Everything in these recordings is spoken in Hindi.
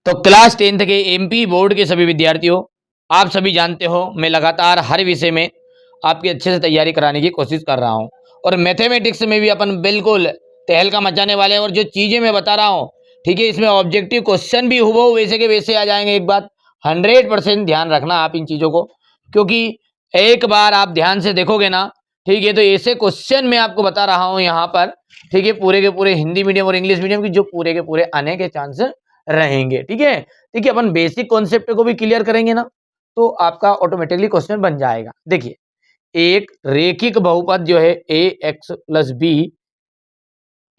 तो क्लास 10th के एमपी बोर्ड के सभी विद्यार्थियों, आप सभी जानते हो मैं लगातार हर विषय में आपकी अच्छे से तैयारी कराने की कोशिश कर रहा हूं और मैथमेटिक्स में भी अपन बिल्कुल तहलका मचाने वाले हैं। और जो चीज़ें मैं बता रहा हूं, ठीक है, इसमें ऑब्जेक्टिव क्वेश्चन भी हुबहू वैसे के वैसे आ जाएंगे। एक बात 100% ध्यान रखना आप इन चीज़ों को, क्योंकि एक बार आप ध्यान से देखोगे ना, ठीक है, तो ऐसे क्वेश्चन मैं आपको बता रहा हूँ यहाँ पर, ठीक है, पूरे के पूरे हिंदी मीडियम और इंग्लिश मीडियम की जो पूरे के पूरे आने के चांस रहेंगे। ठीक है, देखिए अपन बेसिक कॉन्सेप्ट को भी क्लियर करेंगे ना, तो आपका ऑटोमेटिकली क्वेश्चन बन जाएगा। देखिए, एक रेखिक बहुपद जो है a x plus b,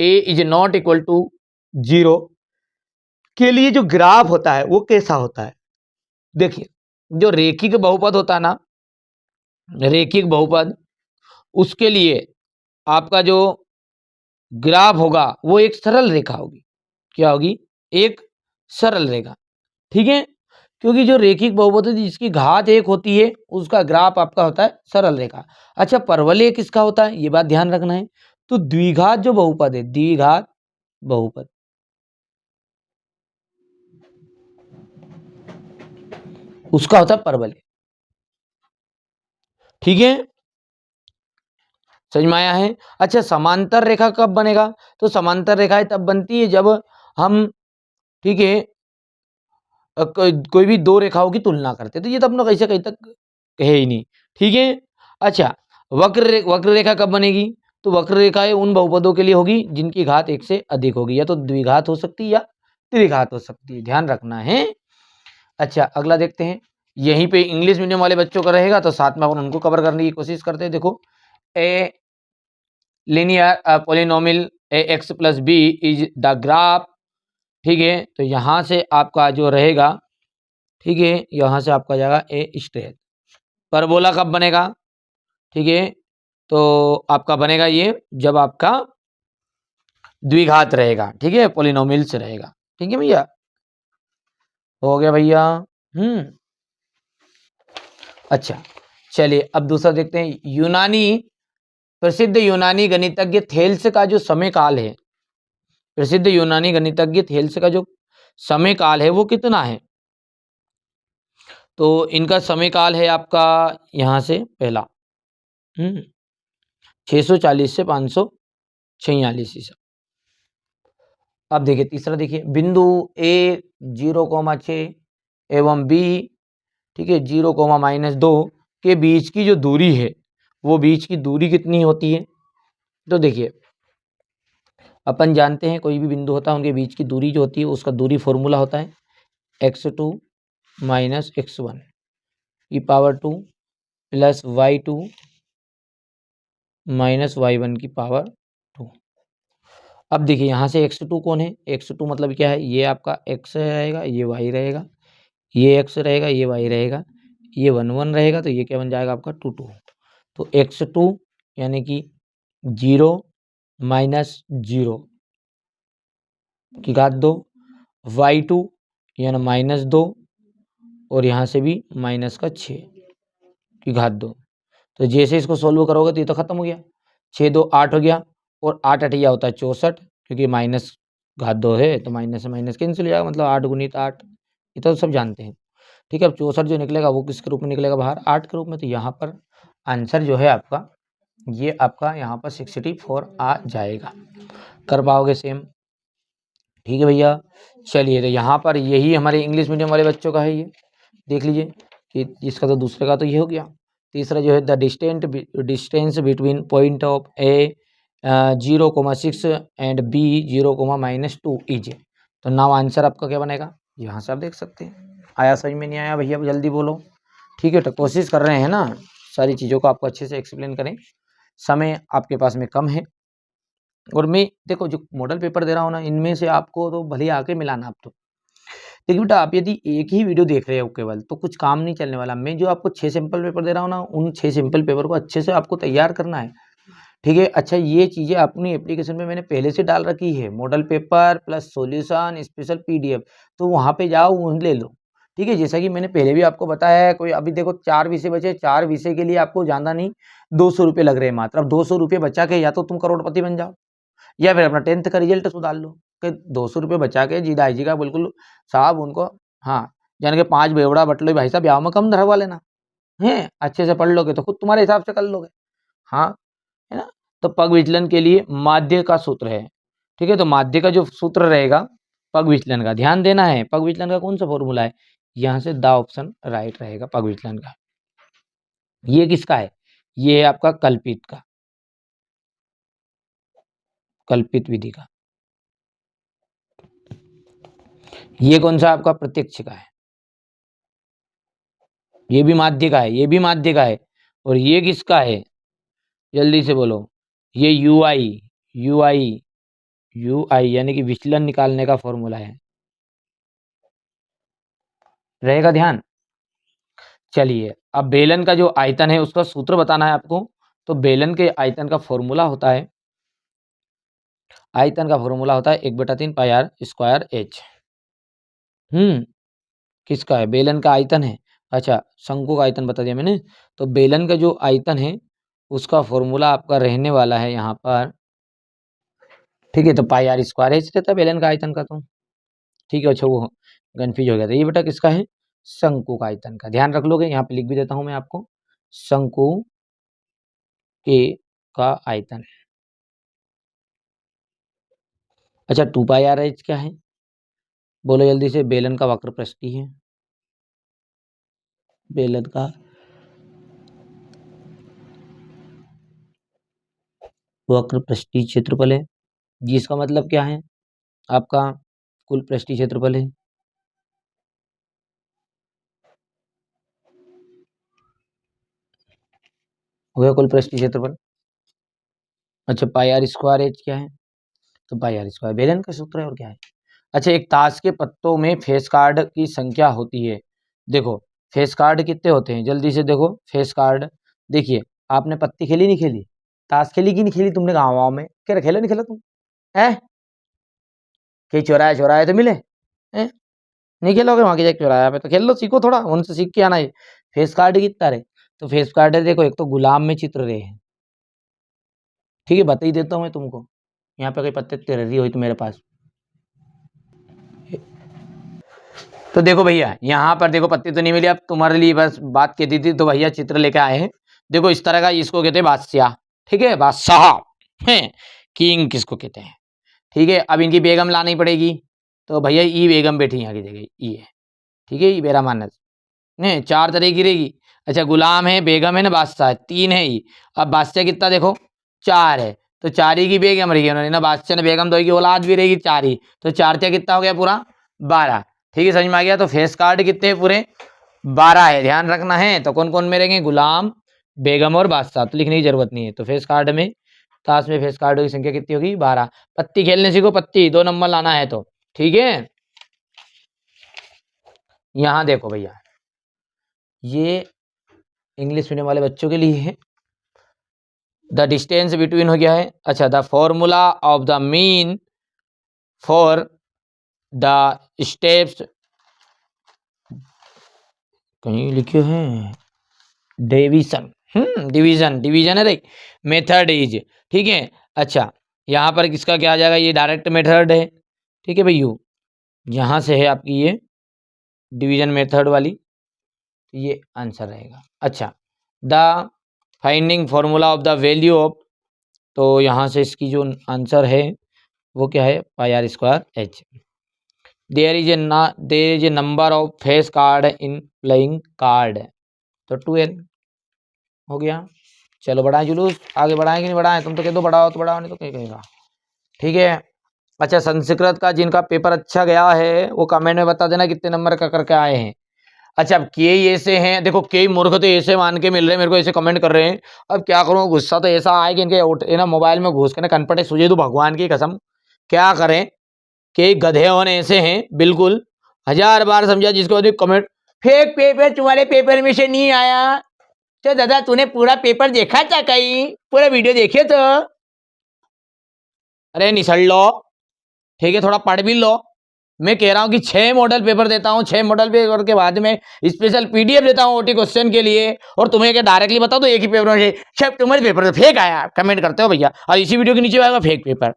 a is not equal to 0 के लिए जो ग्राफ होता है वो कैसा होता है। देखिए, जो रेखिक बहुपद होता है ना, रेखिक बहुपद, उसके लिए आपका जो ग्राफ होगा वो एक सरल रेखा होगी। क्या होगी? एक सरल रेखा। ठीक है, क्योंकि जो रेखिक बहुपद है जिसकी घात 1 होती है उसका ग्राफ आपका होता है सरल रेखा। अच्छा, परवलय किसका होता है ये बात ध्यान रखना है। तो द्विघात जो बहुपद है, द्विघात बहुपद, उसका होता है परवलय। ठीक है, समझ में आया है। अच्छा, समांतर रेखा कब बनेगा? तो समांतर रेखाएं तब बनती है जब हम, ठीक है, कोई भी दो रेखाओं की तुलना करते, तो ये तो अपना कैसे कहीं तक कहे ही नहीं। ठीक है, अच्छा, वक्र रेखा कब बनेगी? तो वक्र रेखाएं उन बहुपदों के लिए होगी जिनकी घात 1 से अधिक होगी, या तो द्विघात हो सकती है या त्रिघात हो सकती है, ध्यान रखना है। अच्छा, अगला देखते हैं। यहीं पे इंग्लिश मीडियम वाले बच्चों का रहेगा तो साथ में अपन उनको कवर करने की कोशिश करते हैं। देखो, a linear polynomial a x plus b is the graph. ठीक है, तो यहाँ से आपका जो रहेगा, ठीक है, यहाँ से आपका जाएगा ए स्ट्रेट। परबोला कब बनेगा? ठीक है, तो आपका बनेगा ये जब आपका द्विघात रहेगा। ठीक है, पोलिनोमियल से रहेगा। ठीक है भैया, हो गया भैया। अच्छा, चलिए अब दूसरा देखते हैं। प्रसिद्ध यूनानी गणितज्ञ थेल्स का जो समय काल है, प्रसिद्ध यूनानी गणितज्ञ थेल्स का जो समय काल है वो कितना है? तो इनका समय काल है आपका यहाँ से पहला 640 से 546 ईसा। अब देखिए तीसरा, देखिए बिंदु ए 0,6 एवं बी, ठीक है, 0,-2 के बीच की जो दूरी है वो बीच की दूरी कितनी होती है? तो देखिए, अपन जानते हैं कोई भी बिंदु होता है उनके बीच की दूरी जो होती है उसका दूरी फॉर्मूला होता है x2 माइनस x1 की power 2 plus y2 minus y1 की पावर 2। अब देखिए यहाँ से x2 कौन है? x2 मतलब क्या है? ये आपका x रहेगा, ये y रहेगा, ये x रहेगा, ये y रहेगा, ये 1 1 रहेगा, तो ये क्या बन जाएगा आपका 2 2। तो x2 यानी कि 0 माइनस 0 की घात 2, y2 यानी -2 और यहाँ से भी -6 की घात 2। तो जैसे इसको सोल्व करोगे तो ये तो खत्म हो गया, 6 2 8 हो गया, और 8 8 होता है 64, क्योंकि माइनस घात 2 है तो माइनस से माइनस कैंसिल हो जाएगा, मतलब 8 गुणित 8, ये तो सब जानते हैं। ठीक है, अब 64 जो निकलेगा वो किसके रूप में निकलेगा बाहर? 8 के रूप में। तो यहाँ पर आंसर जो है आपका, ये आपका यहाँ पर 64 आ जाएगा। कर पाओगे सेम? ठीक है भैया, चलिए, तो यहाँ पर यही हमारे इंग्लिश मीडियम वाले बच्चों का है। ये देख लीजिए कि इसका तो दूसरे का तो ये हो गया। तीसरा जो है the distance between point of a 0,6 and b 0,-2 is. तो नाउ आंसर आपका क्या बनेगा? यहाँ से आप देख सकते हैं। आया समझ में? नहीं आया भैया जल्दी बोलो। ठीक है, तो कोशिश कर रहे हैं ना सारी चीज़ों को आपको अच्छे से एक्सप्लेन करें। समय आपके पास में कम है, और मैं देखो जो मॉडल पेपर दे रहा हूँ ना, इनमें से आपको तो भले आके मिलाना आप तो। देखिए बेटा, आप यदि एक ही वीडियो देख रहे हो केवल, तो कुछ काम नहीं चलने वाला। मैं जो आपको 6 सिंपल पेपर दे रहा हूँ ना, उन 6 सिंपल पेपर को अच्छे से आपको तैयार करना है। ठीक है, अच्छा, ये चीज़ें अपनी एप्लीकेशन में मैंने पहले से डाल रखी है, model paper plus solution special PDF, तो वहाँ पे जाओ उन ले लो। ठीक है, जैसा कि मैंने पहले भी आपको बताया है, कोई अभी देखो 4 विषय बचे, 4 विषय के लिए आपको ज़्यादा नहीं 200 रुपये लग रहे हैं मात्र। अब 200 रुपये बचा के या तो तुम करोड़पति बन जाओ, या फिर अपना 10th का रिजल्ट सुधार लो। के 200 रुपये बचा के जीदाई जी का बिल्कुल साहब उनको, हाँ जान के 5 बेवड़ा बट लो भाई साहब, ब्याह में कम धरवा लेना है, अच्छे से पढ़ लोगे तो खुद तुम्हारे हिसाब से कर लोगे, हाँ है ना। तो पग विचलन के लिए माध्य का सूत्र है, ठीक है। तो माध्य का जो सूत्र रहेगा पग विचलन का, ध्यान देना है, पग विचलन का कौन सा फॉर्मूला है, यहाँ से द ऑप्शन राइट रहेगा पग विचलन का। ये किसका है, ये है आपका कल्पित का, कल्पित विधि का। ये कौन सा आपका प्रत्यक्ष का है, ये भी माध्य का है, ये भी माध्य का है। और ये किसका है, जल्दी से बोलो, ये U I, U I, U I यानी कि विचलन निकालने का फॉर्मूला है, रहेगा ध्यान। चलिए अब बेलन का जो आयतन है उसका सूत्र बताना है आपको। तो बेलन के आयतन का फॉर्मूला होता है, आयतन का फॉर्मूला होता है 1/3 पाई आर स्क्वायर एच। किसका है, बेलन का आयतन है। अच्छा शंकु का आयतन बता दिया मैंने। तो बेलन का जो आयतन है उसका फॉर्मूला आपका रहने वाला है यहाँ पर, ठीक है। तो पाई आर स्क्वायर एच रहता है बेलन का आयतन का, तो ठीक है। अच्छा वो कन्फ्यूज हो गया था, ये बेटा किसका है, शंकु का आयतन का। ध्यान रख लोगे, यहाँ पे लिख भी देता हूँ मैं आपको, शंकु के का आयतन। अच्छा 2 पाई आर एच क्या है, बोलो जल्दी से, बेलन का वक्र प्रस्थि है, बेलन का वक्र पृष्ठीय क्षेत्रफल है, जिसका मतलब क्या है, आपका कुल पृष्ठीय क्षेत्रफल है। हो गया कुल पृष्ठीय क्षेत्रफल। अच्छा पाई आर स्क्वायर एच क्या है, तो पाई आर स्क्वायर बेलन का सूत्र है, और क्या है। अच्छा एक ताश के पत्तों में फेस कार्ड की संख्या होती है। देखो फेस कार्ड कितने होते हैं, जल्दी से देखो फेस कार्ड। देखिए आपने पत्ती खेली नहीं खेली, ताश खेली कि नहीं खेली तुमने गाँव वाँव में, क्या खेला नहीं खेला तुम, है कहीं चौराहे चौराहे तो मिले, हैं नहीं खेलोगे, वहाँ की जाके चौराहे पे तो खेल लो, सीखो थोड़ा, उनसे सीख के आना है। फेस कार्ड कितना रहे, तो फेस कार्ड है देखो, एक तो गुलाम में चित्र रहे हैं, ठीक है बता ही देता हूँ मैं तुमको, यहाँ पे कोई पत्ते उत्ते रही हुई तो मेरे पास, तो देखो भैया यहाँ पर देखो पत्ती तो नहीं मिली, अब तुम्हारे लिए बस बात कहती थी तो भैया चित्र लेके आए हैं। देखो इस तरह का, इसको कहते हैं बादशाह, ठीक है बादशाह है, किंग किसको कहते हैं, ठीक है। अब इनकी बेगम लानी पड़ेगी, तो भैया ई बेगम बैठी यहाँ की जगह, ई है, ठीक है, ई बेरा मानस नहीं, 4 तरह की रहेगी। अच्छा गुलाम है, बेगम है ना, बादशाह है, 3 है ई। अब बादशाह कितना देखो 4 है, तो 4 ही की बेगम रहेगी उन्होंने ना, बादशाह ने बेगम दो की औलाद भी रहेगी 4 ही, तो 4 क्या कितना हो गया पूरा 12, ठीक है समझ में आ गया। तो फेस कार्ड कितने पूरे 12 है, ध्यान रखना है। तो कौन कौन में रहेंगे, गुलाम बेगम और बादशाह, तो लिखने की जरूरत नहीं है। तो फेस कार्ड में, ताश में फेस कार्ड की संख्या कितनी होगी 12। पत्ती खेलने सीखो, पत्ती 2 नंबर लाना है तो, ठीक है। यहाँ देखो भैया ये इंग्लिश मीडियम वाले बच्चों के लिए है, द डिस्टेंस बिटवीन हो गया है। अच्छा the formula of the mean for the steps, कहीं लिखे हैं डिवीजन, डिवीजन, डिवीजन है देख, मेथड इज, ठीक है। अच्छा यहाँ पर किसका क्या आ जाएगा, ये डायरेक्ट मेथड है, ठीक है भैया, यहाँ से है आपकी ये डिवीजन मेथड वाली, ये आंसर रहेगा। अच्छा the finding formula of the value of, तो यहाँ से इसकी जो आंसर है वो क्या है, pi r square h. There is a number of face card in playing card, तो 12 हो गया। चलो बढ़ाए जुलूस, आगे बढ़ाएं कि नहीं बढ़ाएं, तुम तो कह दो बढ़ाओ तो बढ़ाओ, नहीं तो क्या कहेगा, ठीक है। अच्छा संस्कृत का जिनका पेपर अच्छा गया है वो कमेंट में बता देना कितने नंबर का करके आए हैं। अच्छा अब कई ऐसे हैं, देखो कई मूर्ख तो ऐसे मान के मिल रहे हैं मेरे को, ऐसे कमेंट कर रहे हैं। अब क्या करूँ, गुस्सा तो ऐसा आए कि इनके ना मोबाइल में घुस के ना कनपटे सुझे दो, भगवान की कसम क्या करें। कई गधे होने ऐसे हैं बिल्कुल, 1000 बार समझा, जिसको कमेंट फेक पेपर तुम्हारे पेपर में से नहीं आया, तो दादा तूने पूरा पेपर देखा था, कहीं पूरा वीडियो देखे तो, अरे निसल लो, ठीक है थोड़ा पढ़ भी लो। मैं कह रहा हूँ कि 6 मॉडल पेपर देता हूँ, 6 मॉडल पेपर के बाद में स्पेशल पीडीएफ देता हूँ ओटी क्वेश्चन के लिए, और तुम्हें क्या डायरेक्टली बता दो एक ही पेपर में से शायद तुम्हारे पेपर में फेक आया, कमेंट करते हो भैया, और इसी वीडियो के नीचे आएगा फेक पेपर,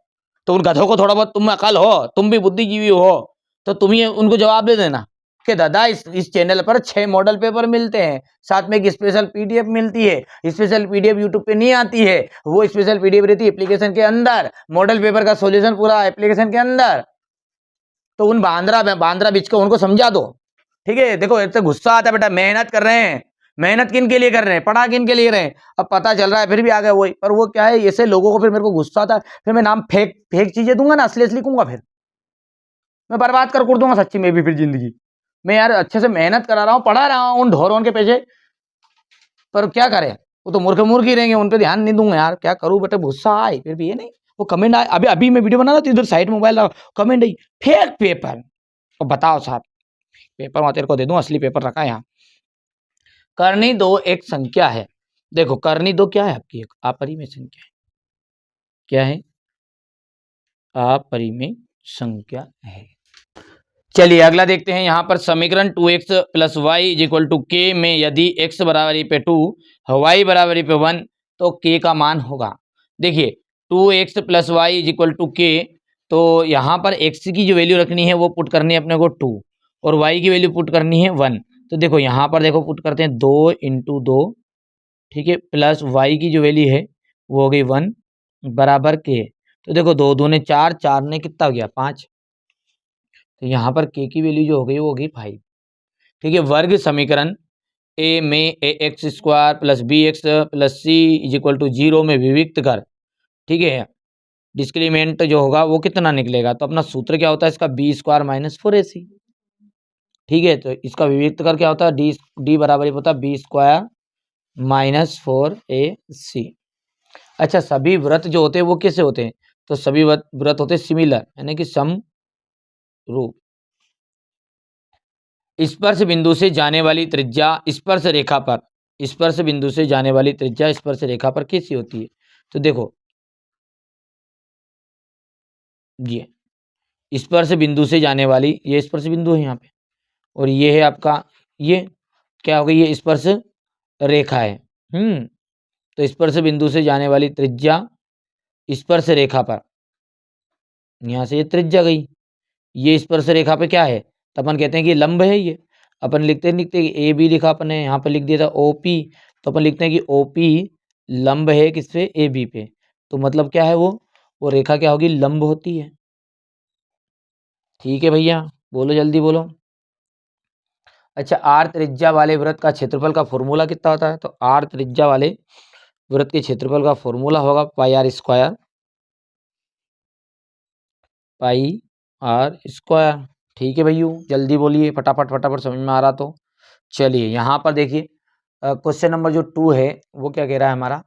तो उन गधों को थोड़ा बहुत तुम में अकल हो, तुम भी बुद्धिजीवी हो, तो तुम ही उनको जवाब दे देना कि दादा इस चैनल पर 6 मॉडल पेपर मिलते हैं, साथ में एक स्पेशल पीडीएफ मिलती है। स्पेशल पीडीएफ यूट्यूब पे नहीं आती है, वो स्पेशल पीडीएफ रहती है एप्लीकेशन के अंदर, मॉडल पेपर का सॉल्यूशन पूरा एप्लीकेशन के अंदर। तो उन बांद्रा बीच को उनको समझा दो, ठीक है। देखो इससे गुस्सा आता है बेटा, मेहनत कर रहे हैं, मेहनत किन के लिए कर रहे हैं, पढ़ा किन के लिए रहे हैं, अब पता चल रहा है फिर भी आ गए वही। पर वो क्या है, ऐसे लोगों को फिर मेरे को गुस्सा आता है, फिर मैं नाम फेक फेक चीजें दूंगा ना, असली असली कहूंगा, फिर मैं बर्बाद कर दूंगा सच्ची में भी फिर जिंदगी। मैं यार अच्छे से मेहनत करा रहा हूँ, पढ़ा रहा हूँ उन ढोरों के पैसे, पर क्या करें, वो तो मूर्ख मूर्ख ही रहेंगे, उन पे ध्यान नहीं दूंगा यार, क्या करूं बेटा, गुस्सा आए फिर भी ये नहीं। वो कमेंट आए, अभी अभी मैं वीडियो बना रहा था, इधर साइड मोबाइल कमेंट आई, फेक पेपर। तो बताओ साहब, पेपर मैं तेरे को दे दूं, असली पेपर रखा है यहाँ। करनी दो एक संख्या है, देखो करनी दो क्या है आपकी, एक अपरिमेय संख्या है, क्या है, अपरिमेय संख्या है। चलिए अगला देखते हैं, यहाँ पर समीकरण 2x plus y is equal to k में यदि x बराबरी पे 2 y बराबरी पे 1 तो k का मान होगा। देखिए 2x plus y is equal to k, तो यहाँ पर x की जो वैल्यू रखनी है वो पुट करनी है अपने को 2 और y की वैल्यू पुट करनी है 1। तो देखो यहाँ पर देखो पुट करते हैं 2 इंटू 2, ठीक है, प्लस y की जो वैल्यू है वो हो गई 1 बराबर के। तो देखो 2 दूने 4, 4 ने कितना हो गया 5, तो यहाँ पर k की वैल्यू जो हो गई वो हो गई 5, ठीक है। वर्ग समीकरण ए में a x square plus b x plus c is equal to 0 में विविक्त कर, ठीक है, डिस्क्रीमेंट जो होगा वो कितना निकलेगा, तो अपना सूत्र क्या होता है इसका, बी स्क्वायर माइनस 4ac, ठीक है। तो इसका विविक्त कर क्या होता है, डी डी बराबर होता है बी स्क्वायर माइनस 4ac। अच्छा सभी व्रत जो होते हैं वो कैसे होते हैं, तो सभी व्रत होते हैं सिमिलर, यानी कि सम रूप। स्पर्श बिंदु से जाने वाली त्रिज्या स्पर्श रेखा पर, स्पर्श बिंदु से जाने वाली त्रिज्या स्पर्श रेखा पर कैसी होती है, तो देखो ये स्पर्श बिंदु से जाने वाली, ये स्पर्श बिंदु है यहाँ पे, और ये है आपका, ये क्या हो गई, ये स्पर्श रेखा है। तो स्पर्श बिंदु से जाने वाली त्रिज्या स्पर्श रेखा पर, यहाँ से ये त्रिज्या गई, ये स्पर्श रेखा पे क्या है, तो अपन कहते हैं कि लंब है ये। अपन लिखते लिखते ए बी लिखा अपन ने, यहाँ पर लिख दिया था ओ पी, तो अपन लिखते हैं कि ओ पी लंब है किस पे, ए बी पे। तो मतलब क्या है वो रेखा क्या होगी, लंब होती है। ठीक है भैया, बोलो जल्दी बोलो। अच्छा आर त्रिज्या वाले वृत्त का क्षेत्रफल का फॉर्मूला कितना होता है, तो आर त्रिज्या वाले वृत्त के क्षेत्रफल का फॉर्मूला होगा pi r square, pi r square. ठीक है भैया, जल्दी बोलिए, फटाफट फटाफट, समझ में आ रहा तो। चलिए यहाँ पर देखिए क्वेश्चन नंबर जो 2 है वो क्या कह रहा है हमारा,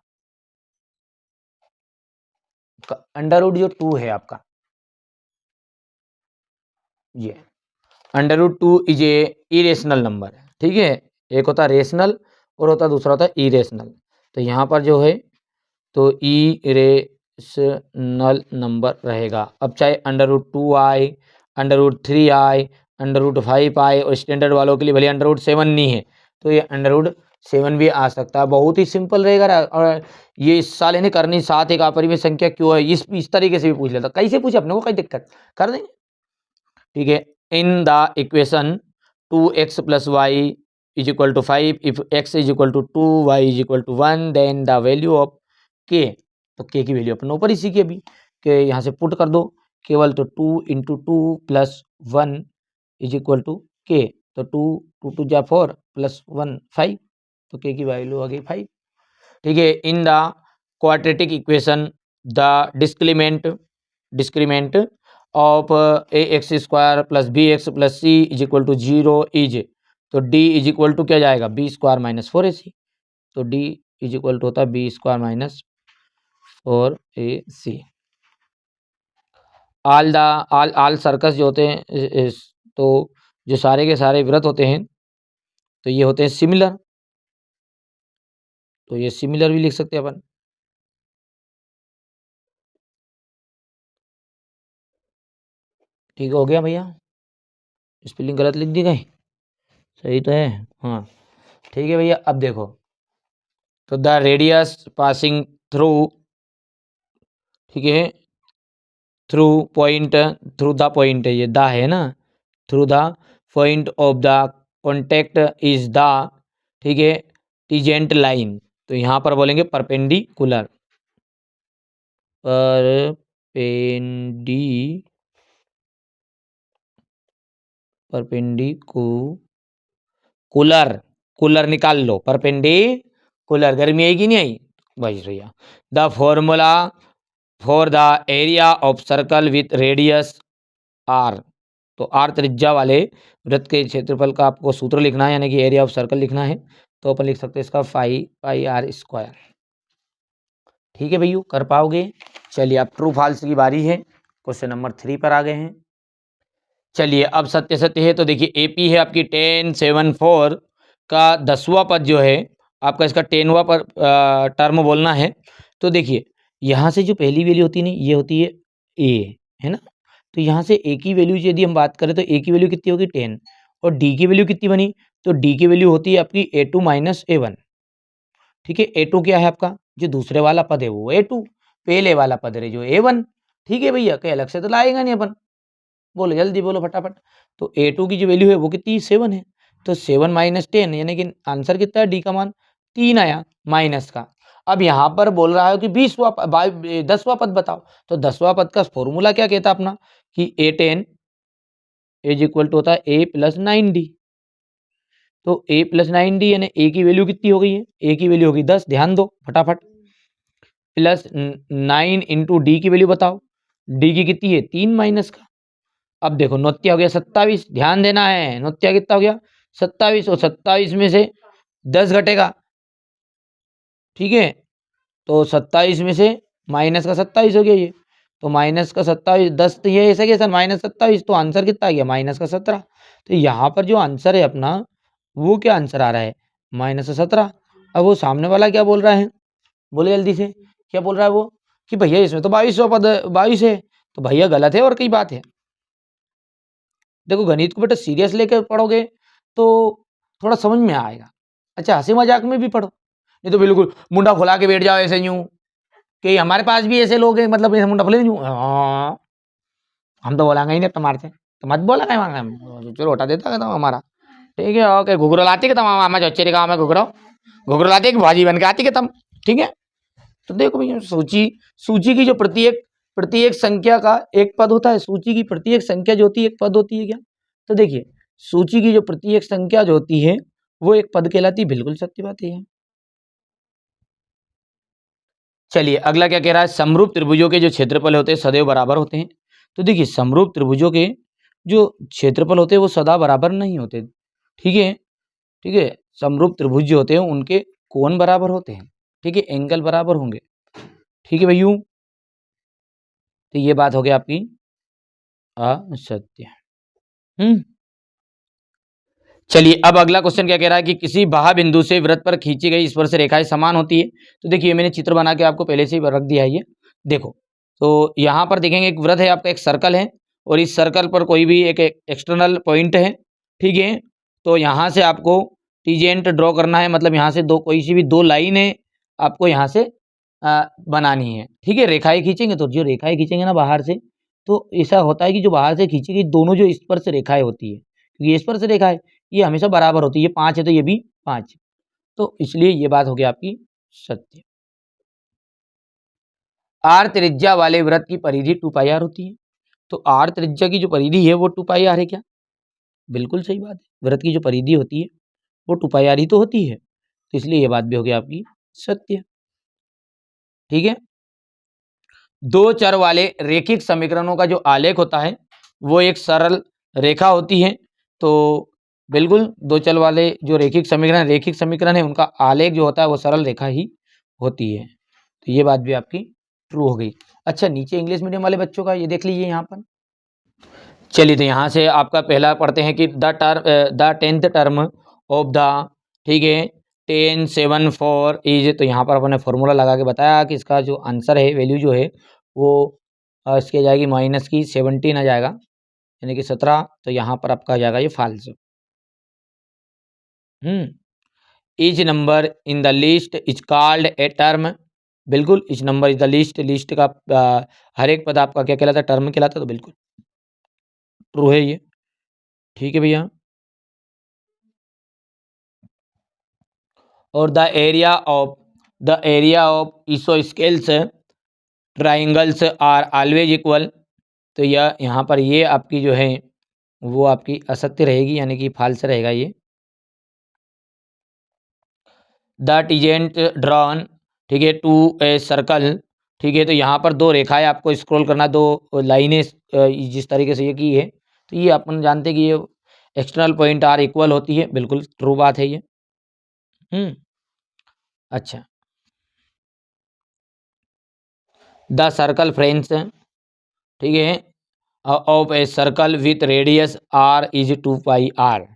अंडर रूट जो 2 है आपका, ये under root 2 is a irrational number है, ठीक है। एक होता है रेशनल और होता दूसरा होता है इरेशनल। तो यहाँ पर जो है तो इरेशनल नंबर रहेगा। अब चाहे अंडर रूट 2 आए, अंडर रूट 3 आए, अंडर रूट 5 आए, और स्टैंडर्ड वालों के लिए भले अंडर रूट 7 नहीं है तो ये अंडर रूट 7 भी आ सकता है। बहुत ही सिंपल रहेगा। और ये इस साल इन्हें करनी 7 एक अपरिमेय संख्या क्यों है, इस तरीके से भी पूछ लेता, कैसे पूछे अपने को, कोई दिक्कत कर देंगे, ठीक है। In the equation 2x plus y is equal to 5 if x is equal to 2 y is equal to 1 then the value of k, तो के की वैल्यू अपन ऊपर ही सीखी अभी, के यहाँ से पुट कर दो केवल, तो 2 into 2 plus 1 is equal to k, तो 2 2 2 जा 4 प्लस 1 5, तो के की वैल्यू आ गई 5, ठीक है। In the quadratic equation the discriminant of a x square plus b x plus c is equal to 0 is, तो डी इज इक्वल टू क्या जाएगा, बी स्क्वायर माइनस 4ac, तो डी इज इक्वल टू होता है बी स्क्वायर माइनस 4ac। आल सर्कस जो होते हैं तो जो सारे के सारे व्रत होते हैं तो ये होते हैं सिमिलर, तो ये सिमिलर भी लिख सकते हैं अपन। ठीक हो गया भैया, स्पेलिंग गलत लिख दी गई, सही तो है, हाँ ठीक है भैया। अब देखो तो द रेडियस पासिंग थ्रू, ठीक है, through point, through the point है, ये द है ना, through the point of the contact is the, ठीक है, टीजेंट लाइन, तो यहाँ पर बोलेंगे परपेंडिकुलर, परपेंडिकुलर, कूलर निकाल लो, परपेंडिकुलर, गर्मी आई कि नहीं आई भाई भैया। The formula for the area of circle with radius r, तो आर त्रिज्या वाले वृत्त के क्षेत्रफल का आपको सूत्र लिखना है, यानी कि एरिया ऑफ सर्कल लिखना है, तो अपन लिख सकते हैं इसका पाई आर स्क्वायर। ठीक है भैया, कर पाओगे। चलिए अब ट्रू फॉल्स की बारी है, क्वेश्चन नंबर 3 पर आ गए हैं। चलिए अब सत्य सत्य है, तो देखिए एपी है आपकी 1074 का 10वां पद जो है आपका, इसका 10वां पर टर्म बोलना है। तो देखिए यहाँ से जो पहली वैल्यू होती है ना, ये होती है ए, है ना, तो यहाँ से ए की वैल्यू यदि हम बात करें तो ए की वैल्यू कितनी होगी 10, और डी की वैल्यू कितनी बनी, तो डी की वैल्यू होती है आपकी A2 माइनस A1। ठीक है, A2 क्या है आपका, जो दूसरे वाला पद है वो A2, पहले वाला पद है जो A1। ठीक है भैया, कहीं अलग से तो लाएगा नहीं अपन, बोलो जल्दी बोलो फटाफट। तो A2 की जो वैल्यू है वो कितनी 7 है, तो 7 माइनस 10, यानी कि आंसर कितना है, डी का मान 3 आया माइनस का। अब यहाँ पर बोल रहा है कि 10वां पद बताओ, तो 10वां पद का फॉर्मूला क्या कहता है अपना, कि A10 इज इक्वल टू होता है A प्लस 9D। तो A प्लस 9D यानी A की वैल्यू कितनी हो गई है, A की वैल्यू होगी 10, ध्यान दो फटाफट, प्लस 9 इंटू डी की वैल्यू बताओ, डी की कितनी है 3 माइनस का। अब देखो नौत्या हो गया 27, ध्यान देना है, नौत्या कितना हो गया 27, और 27 में से 10 घटेगा, ठीक है, तो 27 में से माइनस का 27 हो गया ये, तो माइनस का 27, 10 तो ये ऐसा कैसा माइनस 27, तो आंसर कितना आ गया माइनस का 17। तो यहाँ पर जो आंसर है अपना, वो क्या आंसर आ रहा है, माइनस का 17। अब वो सामने वाला क्या बोल रहा है, बोले जल्दी से, क्या बोल रहा है वो, कि भैया इसमें तो 22वां पद 22 है, तो भैया गलत है और कई बात है। देखो गणित को बेटा सीरियस लेकर पढ़ोगे तो थोड़ा समझ में आएगा, अच्छा हंसी मजाक में भी पढ़ो, नहीं तो बिल्कुल मुंडा खुला के बैठ जाओ ऐसे यूं, कि हमारे पास भी ऐसे लोग हैं, मतलब ऐसे मुंडा खुले यूं, हाँ, हम तो बोलेंगे ही नहीं तुम्हारे से, तो मत बोला कहीं, चलो हटा देता था हमारा। ठीक है, ओके, घुघरो लाती के तम मामा चौचेरी गाँव में घुघरो घुघरो लाती के भाजी बन के आती के तम, ठीक है। तो देखो भैया सूची, सूची की जो प्रत्येक प्रत्येक संख्या का एक पद होता है, सूची की प्रत्येक संख्या जो होती है एक पद होती है क्या, तो देखिए सूची की जो प्रत्येक संख्या जो होती है वो एक पद कहलाती है, बिल्कुल सत्य बात है। चलिए अगला क्या कह रहा है, समरूप त्रिभुजों के जो क्षेत्रफल होते हैं सदैव बराबर होते हैं। तो देखिए समरूप त्रिभुजों के जो क्षेत्रफल होते हैं वो सदा बराबर नहीं होते, ठीक है, ठीक है, समरूप त्रिभुज जो होते हैं उनके कोण बराबर होते हैं, ठीक है, एंगल बराबर होंगे, ठीक है भैया। तो ये बात हो गई आपकी असत्य। हम्म। चलिए अब अगला क्वेश्चन क्या कह रहा है कि किसी बाह्य बिंदु से वृत्त पर खींची गई स्पर्श रेखाएं समान होती है। तो देखिए मैंने चित्र बना के आपको पहले से ही रख दिया है ये, देखो, तो यहाँ पर देखेंगे एक वृत्त है आपका, एक सर्कल है, और इस सर्कल पर कोई भी एक एक्सटर्नल पॉइंट है, ठीक है, तो यहाँ से आपको टीजेंट ड्रॉ करना है, मतलब यहाँ से दो कोई सी भी दो लाइनें आपको यहाँ से बनानी है, ठीक है, रेखाएं खींचेंगे, तो जो रेखाएं खींचेंगे ना बाहर से, तो ऐसा होता है कि जो बाहर से खींची गई दोनों जो स्पर्श रेखाएं होती है, क्योंकि ये स्पर्श रेखा है, ये हमेशा बराबर होती है, ये 5 है तो ये भी 5, तो इसलिए ये बात हो गई आपकी सत्य। आर त्रिज्या वाले वृत्त की परिधि 2 पाई आर होती है, तो आर त्रिज्या की जो परिधि है वो 2 पाई आर है क्या, बिल्कुल सही बात है, वृत्त की जो परिधि होती है वो 2 पाई आर ही तो होती है, तो इसलिए ये बात भी हो गई आपकी सत्य। ठीक है, दो चर वाले रेखिक समीकरणों का जो आलेख होता है वो एक सरल रेखा होती है, तो बिल्कुल दो चर वाले जो रेखिक समीकरण है उनका आलेख जो होता है वो सरल रेखा ही होती है, तो ये बात भी आपकी ट्रू हो गई। अच्छा नीचे इंग्लिश मीडियम वाले बच्चों का ये देख लीजिए यहाँ पर। चलिए तो यहाँ से आपका पहला पढ़ते हैं कि the 10th term of the, ठीक है, 1074 इज, तो यहाँ पर अपने फॉर्मूला लगा के बताया कि इसका जो आंसर है वैल्यू जो है वो इसकी आ जाएगी माइनस की 17 आ जाएगा, यानी कि 17, तो यहाँ पर आपका आ जाएगा ये false. Each number in the list is called a term बिल्कुल each number is the least, least का हर एक पद आपका क्या कहलाता है, टर्म कहलाता है, तो बिल्कुल ट्रू है ये। ठीक है भैया। और the area of isosceles triangles are always equal, तो यह यहाँ पर ये आपकी जो है वो आपकी असत्य रहेगी, यानी कि फाल्स रहेगा ये। द टीजेंट ड्रॉन, ठीक है, टू ए सर्कल, ठीक है, तो यहाँ पर दो रेखाएं आपको स्क्रॉल करना, दो लाइनें जिस तरीके से ये की है, तो ये अपन जानते हैं कि ये एक्सटर्नल पॉइंट आर इक्वल होती है, बिल्कुल ट्रू बात है ये। अच्छा, द सर्कल फ्रेंड्स, ठीक है, of a circle with radius r is 2πr,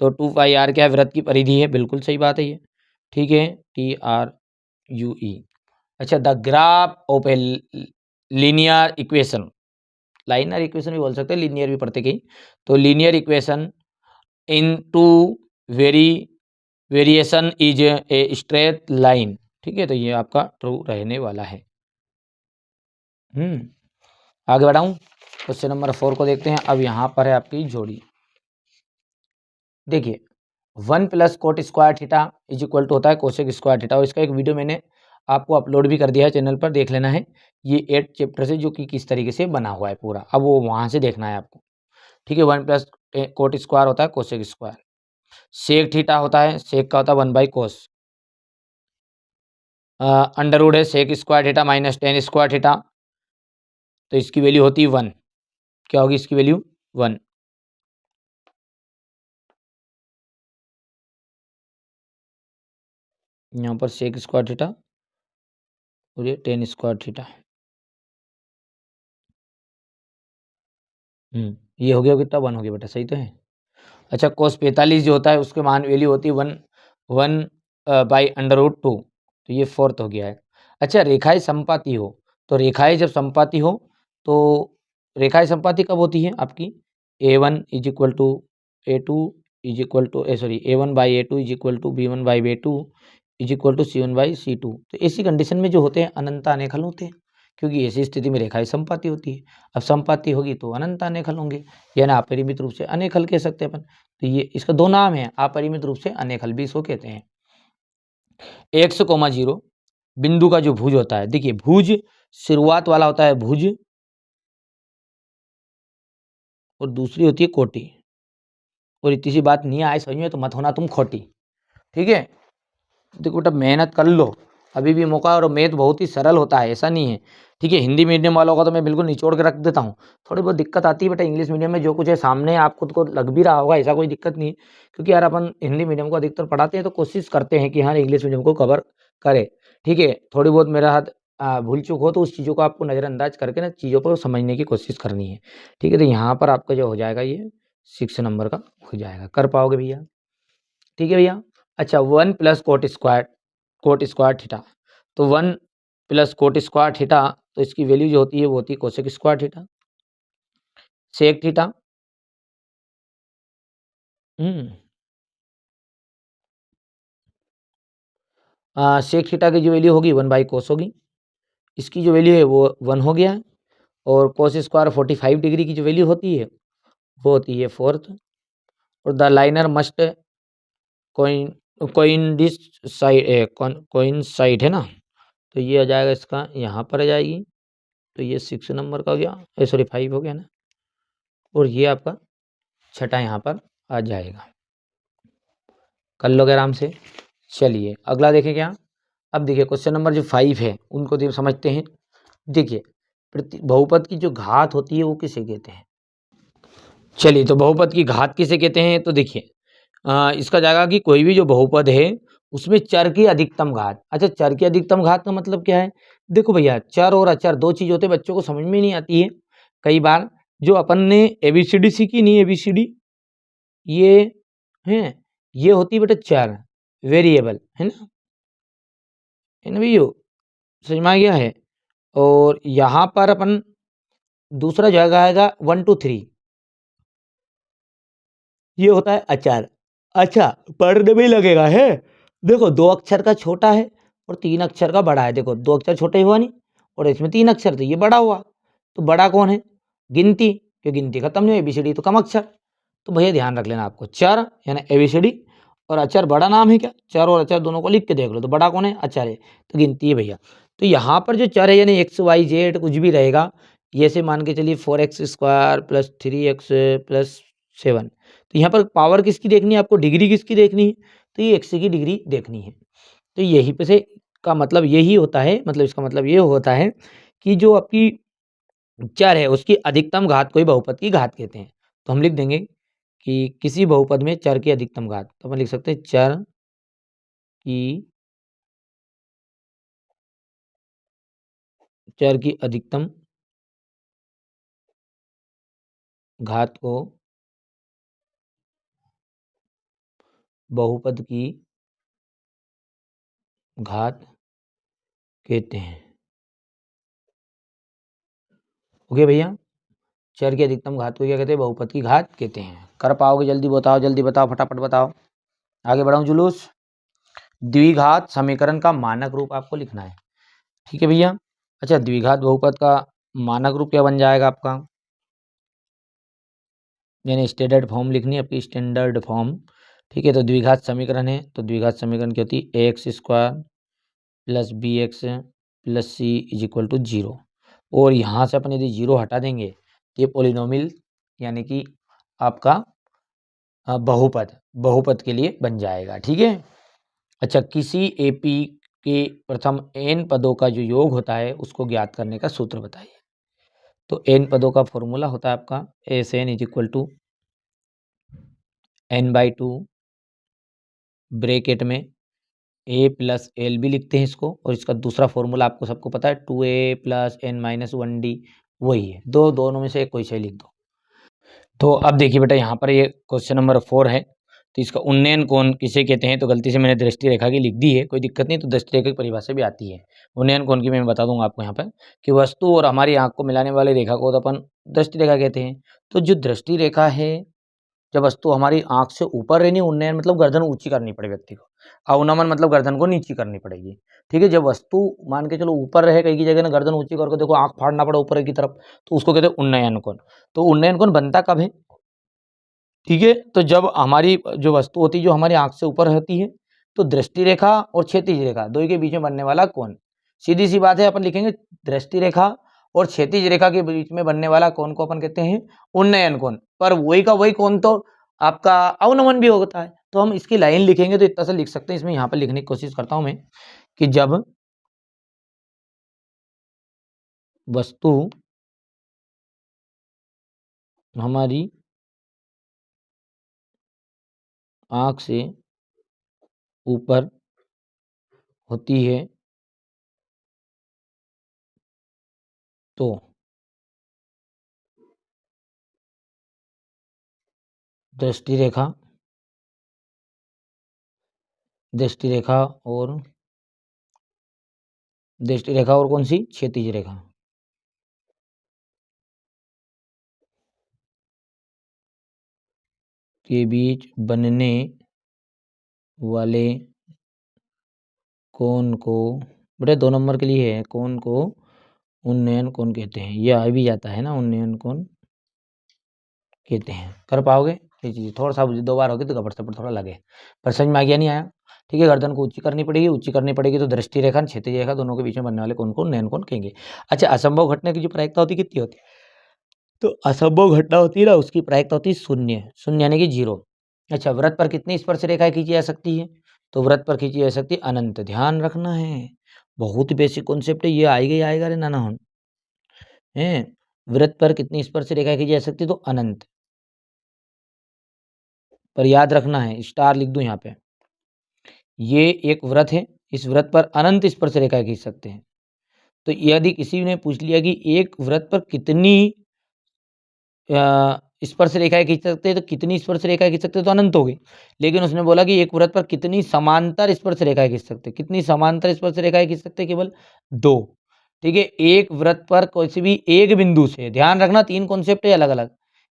तो 2πr क्या है, वृत्त की परिधि है, बिल्कुल सही बात है ये। ठीक है, TRUE। अच्छा, the graph of a linear equation, linear equation भी बोल सकते हैं, लीनियर भी पढ़ते कहीं, तो linear equation in two very variation is a straight line, ठीक है, तो ये आपका ट्रू रहने वाला है। आगे बढ़ाऊं, क्वेश्चन नंबर 4 को देखते हैं। अब यहाँ पर है आपकी जोड़ी, देखिए 1 plus cot square theta is equal to होता है कोसेक स्क्वायर थीटा, और इसका एक वीडियो मैंने आपको अपलोड भी कर दिया है चैनल पर, देख लेना है। ये 8 चैप्टर से जो कि किस तरीके से बना हुआ है पूरा, अब वो वहाँ से देखना है आपको। ठीक है, 1 प्लस कोट स्क्वायर होता है कोसेक स्क्वायर, सेक थीटा होता है, सेक का होता है 1/कोस, अंडर रूट है sec square theta minus tan square theta, तो इसकी वैल्यू होती है 1, क्या होगी इसकी वैल्यू 1। यहाँ पर सेक स्क्वायर थीटा और ये टेन स्क्वायर थीटा, ये हो गया कितना, 1 हो गया बेटा, सही तो है। अच्छा, कोस 45 जो होता है उसके मान वैल्यू होती है 1/√2, तो ये 4th हो गया है। अच्छा, रेखाएं समपाती हो, तो रेखाएं जब समपाती हो तो रेखाएं समपाती कब होती है आपकी, A1 is equal to A2 is equal to A1/A2 is equal to B1/B2 is equal to C1/C2, तो ऐसी कंडीशन में जो होते हैं अनंत अनेखल होते हैं, क्योंकि ऐसी स्थिति में रेखाएं समपाती होती है। अब समपाती होगी तो अनंत अनेखल होंगे, यानी अपरिमित रूप से अनेखल कह सकते हैं अपन, तो ये इसका दो नाम है, अपरिमित रूप से अनेखल भी इसको कहते हैं। x,0 बिंदु का जो भुज होता है, देखिए भुज शुरुआत वाला होता है भुज, और दूसरी होती है कोटि, और इतनी सी बात नहीं आए समझ में तो मत होना तुम खोटी। ठीक है, देखो बेटा मेहनत कर लो, अभी भी मौका, और मैथ बहुत ही सरल होता है, ऐसा नहीं है। ठीक है, हिंदी मीडियम वालों का तो मैं बिल्कुल निचोड़ के रख देता हूँ, थोड़ी बहुत दिक्कत आती है बेटा इंग्लिश मीडियम में, जो कुछ है सामने आप खुद को लग भी रहा होगा, ऐसा कोई दिक्कत नहीं है, क्योंकि यार अपन हिंदी मीडियम को अधिकतर पढ़ाते हैं तो कोशिश करते हैं कि हाँ इंग्लिश मीडियम को कवर करे। ठीक है, थोड़ी बहुत मेरा हाथ भूल चूक हो तो उस चीज़ों को आपको नज़रअंदाज करके ना चीज़ों को समझने की कोशिश करनी है। ठीक है, तो यहाँ पर आपका जो हो जाएगा ये 6 नंबर का हो जाएगा, कर पाओगे भैया। ठीक है भैया। अच्छा, 1 प्लस कोट स्क्वायर थीटा, तो 1 प्लस कोट स्क्वायर थीटा, तो इसकी वैल्यू जो होती है वो होती है cosec square theta, sec theta. Sec theta की जो वैल्यू होगी 1/कोस होगी, इसकी जो वैल्यू है वो 1 हो गया, और कोस स्क्वायर 45 डिग्री की जो वैल्यू होती है वो होती है 4th, और the liner must coin coincide है ना, तो ये आ जाएगा इसका यहाँ पर आ जाएगी, तो ये 6 नंबर का हो गया, सॉरी 5 हो गया ना, और ये आपका छठा यहाँ पर आ जाएगा। कर लोगे आराम से। चलिए अगला देखें क्या, अब देखिए क्वेश्चन नंबर जो 5 है उनको समझते हैं। देखिए बहुपद की जो घात होती है वो किसे कहते हैं, चलिए तो बहुपद की घात किसे कहते हैं, तो देखिए इसका जाएगा कि कोई भी जो बहुपद है उसमें चर की अधिकतम घात। अच्छा, चर की अधिकतम घात का मतलब क्या है, देखो भैया चर और अचर दो चीज होते हैं, बच्चों को समझ में नहीं आती है कई बार, जो अपन ने ABCD सीखी नहीं, ABCD ये है, ये होती है बेटा चर, वेरिएबल है ना भैया, समझ में आ गया है। और यहाँ पर अपन दूसरा जगह आएगा 1 2 3, ये होता है अचार। अच्छा, पढ़ने में ही लगेगा है, देखो 2 अक्षर का छोटा है और 3 अक्षर का बड़ा है। देखो 2 अक्षर छोटे हुआ नहीं और इसमें 3 अक्षर थे, ये बड़ा हुआ। तो बड़ा कौन है? गिनती, क्योंकि गिनती खत्म नहीं हुई, एबीसीडी तो कम अक्षर। तो भैया ध्यान रख लेना आपको, चर यानी एबीसीडी और अचर बड़ा नाम है क्या? चर और अचर दोनों को लिख के देख लो, तो बड़ा कौन है? अचर है, तो गिनती है भैया। तो यहाँ पर जो चर है यानी एक्स वाई जेड कुछ भी रहेगा, ये से मान के चलिए 4x² प्लस 3x प्लस 7। तो यहाँ पर पावर किसकी देखनी है आपको? डिग्री किसकी देखनी है? तो ये एक्स की डिग्री देखनी है। तो यही पे से का मतलब यही होता है, मतलब इसका मतलब ये होता है कि जो आपकी चर है उसकी अधिकतम घात को ही बहुपद की घात कहते हैं। तो हम लिख देंगे कि किसी बहुपद में चर की अधिकतम घात, तो हम लिख सकते हैं चर की अधिकतम घात को बहुपद की घात कहते हैं। ओके भैया, चर की अधिकतम घात को क्या कहते हैं? बहुपद की घात कहते हैं। कर पाओगे? जल्दी बताओ, जल्दी बताओ, फटाफट बताओ, आगे बढ़ाऊं जुलूस। द्विघात समीकरण का मानक रूप आपको लिखना है, ठीक है भैया। अच्छा, द्विघात बहुपद का मानक रूप क्या बन जाएगा आपका? यानी स्टैंडर्ड फॉर्म लिखनी है आपकी, स्टैंडर्ड फॉर्म, ठीक है। तो द्विघात समीकरण है, तो द्विघात समीकरण क्या होती है? x² plus b x plus c is equal to 0। और यहाँ से अपन यदि 0 हटा देंगे तो ये पोलिनोमियल यानी कि आपका बहुपद बहुपद के लिए बन जाएगा, ठीक है। अच्छा, किसी एपी के प्रथम n पदों का जो योग होता है उसको ज्ञात करने का सूत्र बताइए। तो n पदों का फॉर्मूला होता है आपका SN is equal to n/2 bracket में a प्लस एल भी लिखते हैं इसको, और इसका दूसरा फॉर्मूला आपको सबको पता है 2a प्लस n-1d, वही है। दोनों में से एक कोई सही लिख दो। तो अब देखिए बेटा, यहाँ पर ये क्वेश्चन नंबर 4 है। तो इसका उन्नयन कोण किसे कहते हैं? तो गलती से मैंने दृष्टि रेखा की लिख दी है, कोई दिक्कत नहीं, तो दृष्टि रेखा की परिभाषा भी आती है। उन्नयन कोण की मैं बता दूंगा आपको यहाँ पर कि वस्तु और हमारी आंख को मिलाने वाली रेखा को तो अपन दृष्टि रेखा कहते हैं। तो जो दृष्टि रेखा है, जब वस्तु हमारी आंख से ऊपर रहनी, उन्नयन मतलब गर्दन ऊंची करनी पड़े व्यक्ति को, अवनमन मतलब गर्दन को नीची करनी पड़ेगी, ठीक है। जब वस्तु मान के चलो ऊपर रहे कहीं की जगह ना, गर्दन ऊंची करके देखो आंख फाड़ना पड़ा ऊपर की तरफ, तो उसको कहते हैं उन्नयन कोण। तो उन्नयन कोण बनता कब है? ठीक है, तो जब हमारी जो वस्तु होती है जो हमारी आंख से ऊपर होती है, तो दृष्टि रेखा और क्षैतिज रेखा दो के बीच में बनने वाला कोण, सीधी सी बात है, अपन लिखेंगे दृष्टि रेखा और क्षैतिज रेखा के बीच में बनने वाला कोण को अपन कहते हैं उन्नयन कोण। पर वही का वही कोण तो आपका अवनमन भी होता है। तो हम इसकी लाइन लिखेंगे तो इतना सा लिख सकते हैं, इसमें यहाँ पर लिखने की कोशिश करता हूं मैं कि जब वस्तु हमारी आंख से ऊपर होती है तो दृष्टि रेखा दृष्टि रेखा और दृष्टि रेखा और कौन सी? क्षैतिज रेखा के बीच बनने वाले कोण को, बेटा 2 नंबर के लिए है, कोण को उन्नयन कोण कहते हैं। ये आ भी जाता है ना, उन्नयन कोण कहते हैं। कर पाओगे ये चीज़? थोड़ा सा 2 बार होगी तो गबर सपर थोड़ा लगे, पर समझ में आ गया नहीं आया? ठीक है, गर्दन को ऊंची करनी पड़ेगी, ऊंची करनी पड़ेगी तो दृष्टि रेखा क्षैतिज रेखा दोनों के बीच में बनने वाले कोण को उन्नयन कोण कहेंगे। अच्छा, असंभव घटना की जो प्रायिकता होती है कितनी होती है? तो असंभव घटना होती है ना, उसकी प्रायिकता होती है 0, 0 यानी कि 0। अच्छा, वृत्त पर कितनी स्पर्श रेखाएं खींची जा सकती है? तो वृत्त पर खींची जा सकती है अनंत। ध्यान रखना है, बहुत ही बेसिक कॉन्सेप्ट है ये, आएगा ही आएगा रे नाना हम हैं। वृत्त पर कितनी स्पर्श रेखाएं खींची जा सकती है? तो अनंत। पर याद रखना है, स्टार लिख दूं यहाँ पे, ये एक वृत्त है, इस वृत्त पर अनंत स्पर्श रेखाएं खींच सकते हैं। तो यदि किसी ने पूछ लिया कि एक वृत्त पर कितनी स्पर्श रेखाएं खींच सकते हैं, तो कितनी स्पर्श रेखाएं खींच सकते हैं? तो अनंत हो गई। लेकिन उसने बोला कि एक वृत्त पर कितनी समांतर स्पर्श रेखाएं खींच सकते हैं? कितनी समांतर स्पर्श रेखाएं खींच सकते हैं? केवल 2। ठीक है, एक वृत्त पर कोई भी एक बिंदु से, ध्यान रखना 3 कॉन्सेप्ट है अलग अलग।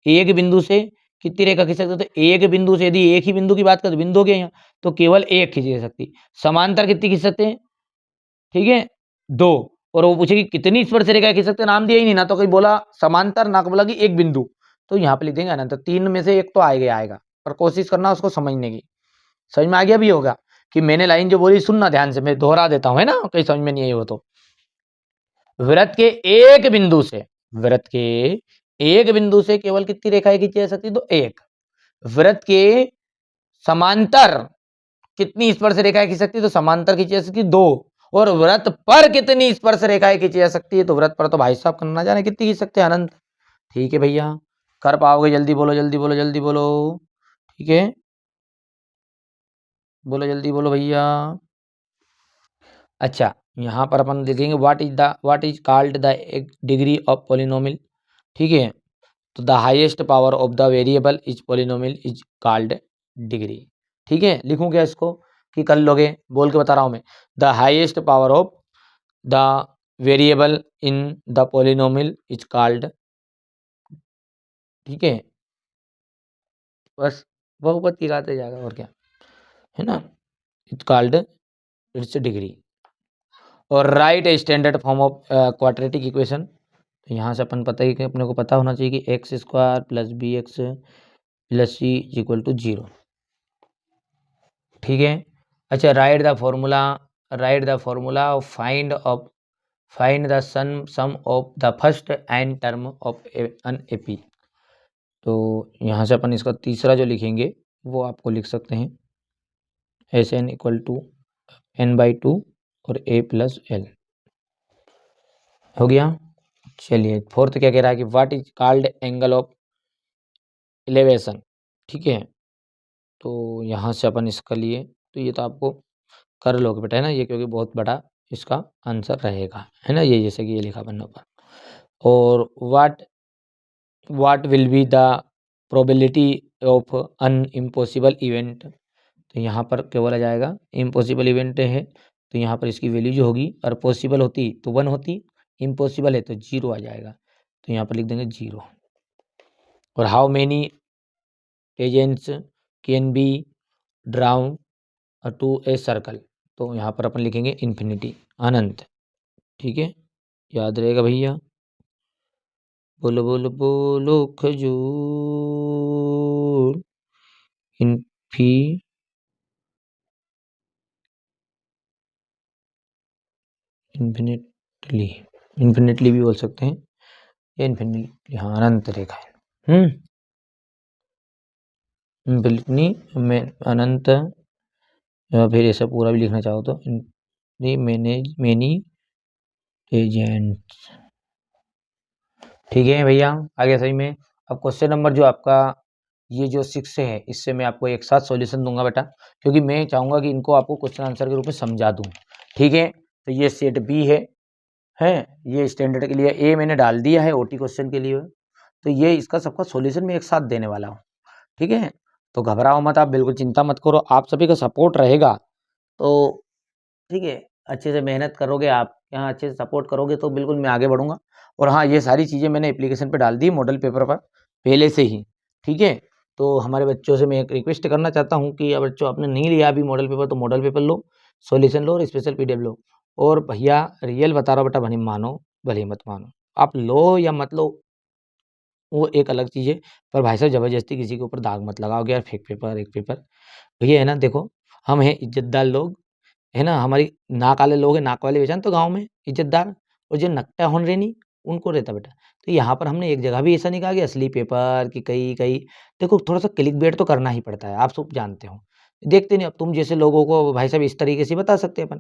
एक बिंदु से कितनी रेखा खींच सकते हैं? तो एक बिंदु से, यदि एक ही बिंदु की बात करें तो बिंदु हो गया यहाँ, तो केवल एक खींची जा सकती। समांतर कितनी खींच सकते हैं? ठीक है 2, और वो पूछेगी कितनी स्पर्श रेखा खींच सकते, नाम दिया ही नहीं, ना तो कोई बोला समांतर, ना बोला कि एक बिंदु, तो यहाँ पे लिख देंगे अनंत। 3 में से एक तो आएगा आएगा, पर कोशिश करना उसको समझने की। समझ में आ गया भी होगा कि मैंने लाइन जो बोली सुनना ध्यान से, मैं दोहरा देता हूँ, है ना, कहीं समझ में नहीं आई हो तो। वृत्त के एक बिंदु से, वृत्त के एक बिंदु से केवल कितनी रेखाएं खींची जा सकती, तो एक। वृत्त के समांतर कितनी स्पर्श रेखाएं खींच सकती है, तो समांतर खींची जा सकती है 2। और वृत्त पर कितनी स्पर्श रेखाएं खींची जा सकती है, तो वृत्त पर तो भाई साहब करना जाने कितनी खींच सकते हैं, अनंत। ठीक है भैया, कर पाओगे, जल्दी बोलो जल्दी बोलो जल्दी बोलो। ठीक है, बोलो जल्दी बोलो भैया। अच्छा, यहाँ पर अपन देखेंगे what is called the degree of polynomial. ठीक है, तो the highest power of the variable is polynomial is called degree. ठीक है, लिखूं क्या इसको कि कर लोगे, बोल के बता रहा हूं मैं। The highest power of the variable in the polynomial is called, ठीक है, बस बहुपद की गाते जाएगा और क्या, है ना, इट्स कॉल्ड, इट्स डिग्री। और right a standard form of quadratic equation, तो यहाँ से अपन पता ही कि अपने को पता होना चाहिए कि x square plus b x plus c equal to 0। ठीक है, अच्छा, write the formula of find the sum of the first n term of an AP. तो यहाँ से अपन इसका तीसरा जो लिखेंगे वो आपको लिख सकते हैं S N equal to n/2 और a प्लस एल। हो गया। चलिए, फोर्थ क्या कह रहा है कि what is called angle of elevation. ठीक है, तो यहाँ से अपन इसका लिए, तो ये तो आपको कर लोगे बेटा, है ना, ये क्योंकि बहुत बड़ा इसका आंसर रहेगा, है ना, ये जैसे कि ये लिखा बनने पर। और what will be the probability of an impossible event, तो यहाँ पर क्या बोला जाएगा, इम्पॉसिबल इवेंट है तो यहाँ पर इसकी वैल्यू जो होगी, और पॉसिबल होती तो 1 होती, इम्पॉसिबल है तो 0 आ जाएगा, तो यहाँ पर लिख देंगे 0। और how many agents can be drawn to a circle, तो यहाँ पर अपन लिखेंगे इन्फिनिटी, अनंत। ठीक है, याद रहेगा भैया, बोलो बोलो बोलो खजूर, इन्फी इन्फिनिटली, इन्फिनिटली भी बोल सकते हैं, ये इन्फिनिटली, हाँ, अनंत रेखा है। इन्फिनिटली में अनंत, या फिर ऐसा पूरा भी लिखना चाहो तो मैनी एजेंट्स। ठीक है भैया, आगे सही में। अब क्वेश्चन नंबर जो आपका ये जो 6 है, इससे मैं आपको एक साथ सॉल्यूशन दूंगा बेटा, क्योंकि मैं चाहूंगा कि इनको आपको क्वेश्चन आंसर के रूप में समझा दूं। ठीक है, तो ये सेट बी है, ये स्टैंडर्ड के लिए ए मैंने डाल दिया है ओटी क्वेश्चन के लिए, तो ये इसका सबका सॉल्यूशन मैं एक साथ देने वाला हूँ। ठीक है, तो घबराओ मत आप, बिल्कुल चिंता मत करो, आप सभी का सपोर्ट रहेगा तो ठीक है, अच्छे से मेहनत करोगे आप, यहाँ अच्छे से सपोर्ट करोगे तो बिल्कुल मैं आगे बढ़ूंगा। और हाँ, ये सारी चीज़ें मैंने एप्लीकेशन पे डाल दी मॉडल पेपर पर पहले से ही। ठीक है, तो हमारे बच्चों से मैं एक रिक्वेस्ट करना चाहता हूँ कि अब बच्चों आपने नहीं लिया अभी मॉडल पेपर, तो मॉडल पेपर लो, सॉल्यूशन लो और स्पेशल पीडीएफ लो। और भैया रियल बता रहा हूँ बेटा, भले मानो भले मत मानो, आप लो या मत लो वो एक अलग चीज़ है, पर भाई साहब ज़बरदस्ती किसी के ऊपर दाग मत लगाओगे यार, फेक पेपर एक पेपर। भैया है ना, देखो हम हैं इज्जतदार लोग, है ना, हमारी नाक वाले लोग हैं, नाक वाले पहचान तो गाँव में इज्जतदार, और जो नकटा होन रेनी उनको रहता बेटा। तो यहाँ पर हमने एक जगह भी ऐसा नहीं कहा कि असली पेपर कि कहीं कहीं, देखो थोड़ा सा क्लिक बेट तो करना ही पड़ता है, आप सब जानते हो, देखते नहीं, अब तुम जैसे लोगों को भाई साहब इस तरीके से बता सकते हैं अपन।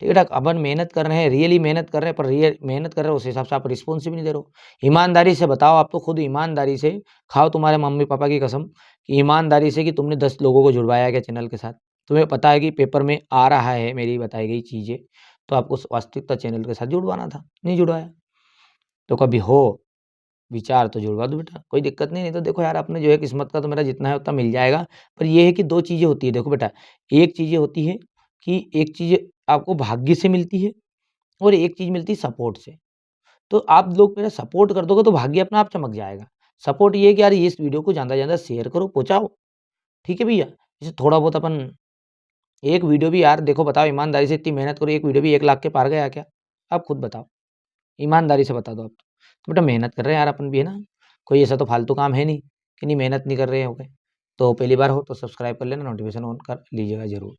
ठीक है, अपन मेहनत कर रहे हैं, रियली मेहनत कर रहे हैं, पर रियल मेहनत कर रहे हो उस हिसाब से आप रिस्पॉन्स भी नहीं दे रहे हो। ईमानदारी से बताओ, आप तो खुद ईमानदारी से खाओ तुम्हारे मम्मी पापा की कसम, कि ईमानदारी से कि तुमने 10 लोगों को जुड़वाया क्या चैनल के साथ, तुम्हें पता है कि पेपर में आ रहा है मेरी बताई गई चीज़ें, तो आपको वास्तविकता चैनल के साथ जुड़वाना था, नहीं जुड़वाया। तो कभी हो विचार तो जुड़वा दो बेटा, कोई दिक्कत नहीं, नहीं तो देखो यार अपने जो है किस्मत का तो मेरा जितना है उतना मिल जाएगा। पर ये है कि 2 चीज़ें होती है, देखो बेटा, एक चीज़ें होती है कि एक चीज़ आपको भाग्य से मिलती है और एक चीज़ मिलती है सपोर्ट से। तो आप लोग मेरा सपोर्ट कर दोगे तो भाग्य अपने आप चमक जाएगा। सपोर्ट ये है कि यार ये इस वीडियो को ज़्यादा से ज़्यादा शेयर करो, पहुँचाओ। ठीक है भैया? जैसे थोड़ा बहुत अपन एक वीडियो भी यार देखो, बताओ ईमानदारी से, इतनी मेहनत करो, एक वीडियो भी 1 लाख के पार गया क्या? आप खुद बताओ, ईमानदारी से बता दो आप। तो बेटा मेहनत कर रहे हैं यार अपन भी, है ना? कोई ऐसा तो फालतू काम है नहीं कि नहीं मेहनत नहीं कर रहे हो गए। तो पहली बार हो तो सब्सक्राइब कर लेना, नोटिफिकेशन ऑन कर लीजिएगा ज़रूर।